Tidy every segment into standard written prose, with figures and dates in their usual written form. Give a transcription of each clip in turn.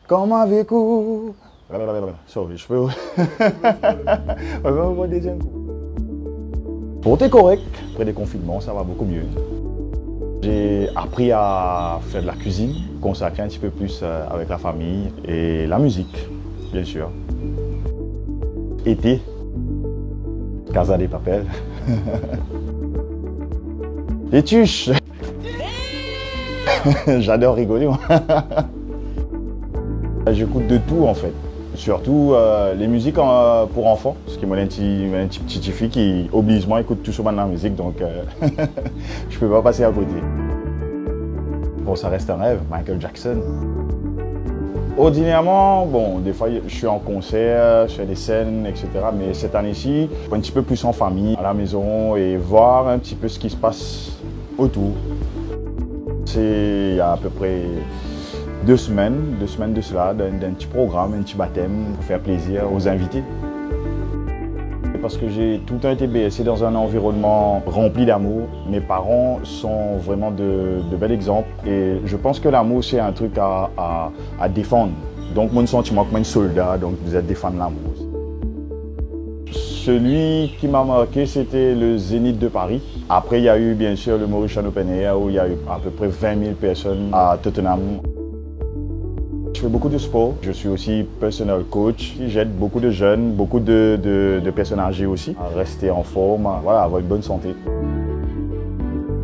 Comme avec vous. Sorry, je peux. Pour être correct, après des confinements, ça va beaucoup mieux. J'ai appris à faire de la cuisine, consacrer un petit peu plus avec la famille et la musique, bien sûr. Été, Casa de Papel. Les tuches. J'adore rigoler. J'écoute de tout en fait. Surtout les musiques pour enfants, parce que moi j'ai une petite fille qui obligatoirement écoute tout souvent de la musique, donc je peux pas passer à côté. Bon, ça reste un rêve, Michael Jackson. Ordinairement, bon, des fois je suis en concert, je fais des scènes, etc. Mais cette année-ci, un petit peu plus en famille, à la maison, et voir un petit peu ce qui se passe autour. C'est il y a à peu près 2 semaines de cela, d'un petit programme, un petit baptême pour faire plaisir aux invités. Parce que j'ai tout le temps été bercé dans un environnement rempli d'amour. Mes parents sont vraiment de bels exemples et je pense que l'amour c'est un truc à défendre. Donc mon sentiment comme un soldat, donc vous êtes défendre l'amour. Celui qui m'a marqué c'était le Zénith de Paris. Après il y a eu bien sûr le Mauritian Open Air où il y a eu à peu près 20 000 personnes à Tottenham. Je fais beaucoup de sport, je suis aussi personal coach, j'aide beaucoup de jeunes, beaucoup de personnes âgées aussi à rester en forme, voilà, avoir une bonne santé.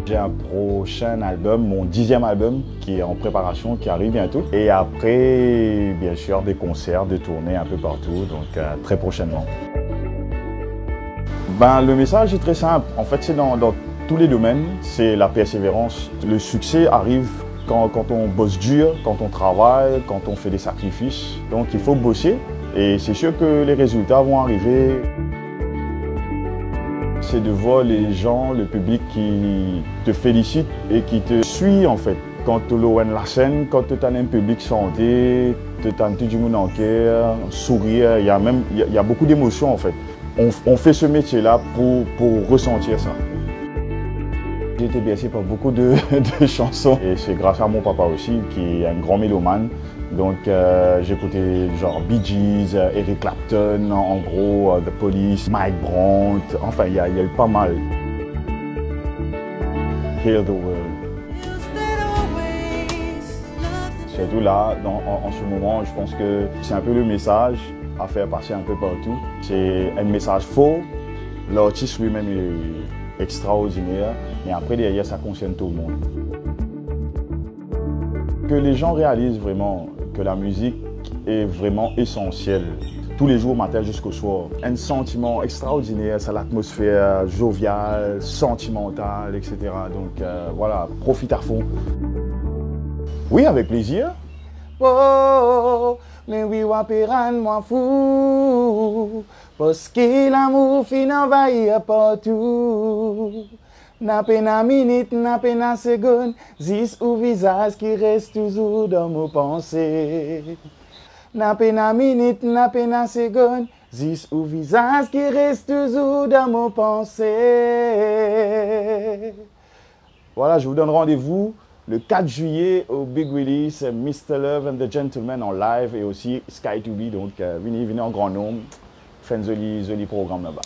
J'ai un prochain album, mon 10e album qui est en préparation, qui arrive bientôt. Et après, bien sûr, des concerts, des tournées un peu partout, donc très prochainement. Ben, le message est très simple, en fait c'est dans tous les domaines, c'est la persévérance. Le succès arrive quand on bosse dur, quand on travaille, quand on fait des sacrifices. Donc il faut bosser et c'est sûr que les résultats vont arriver. C'est de voir les gens, le public qui te félicite et qui te suit en fait. Quand tu as la scène, quand tu as un public santé, tu as tout du monde en cœur, sourire, il y a beaucoup d'émotions en fait. On fait ce métier-là pour ressentir ça. J'ai été bercé par beaucoup de chansons et c'est grâce à mon papa aussi qui est un grand mélomane. Donc j'ai écouté genre Bee Gees, Eric Clapton, en gros The Police, Mike Brandt, enfin il y a eu pas mal. Heal the World. Surtout là, en ce moment, je pense que c'est un peu le message à faire passer un peu partout. C'est un message faux, l'artiste lui-même est extraordinaire, mais après derrière ça concerne tout le monde. Que les gens réalisent vraiment que la musique est vraiment essentielle. Tous les jours, matin jusqu'au soir. Un sentiment extraordinaire, c'est l'atmosphère joviale, sentimentale, etc. Donc voilà, profite à fond. Oui, avec plaisir. Oh, mais oui, wapiran moi fou, parce que l'amour fin envahir partout. N'a pena minute, n'a pena seconde, zis ou visage qui reste toujours dans mon pensée. N'a pena minute, n'a pena seconde, zis ou visage qui reste toujours dans mon pensée. Voilà, je vous donne rendez-vous le 4 juillet au Big Release, Mr. Love and the Gentleman en live et aussi Sky2B. Donc, venez en grand nombre, faites un joli programme là-bas.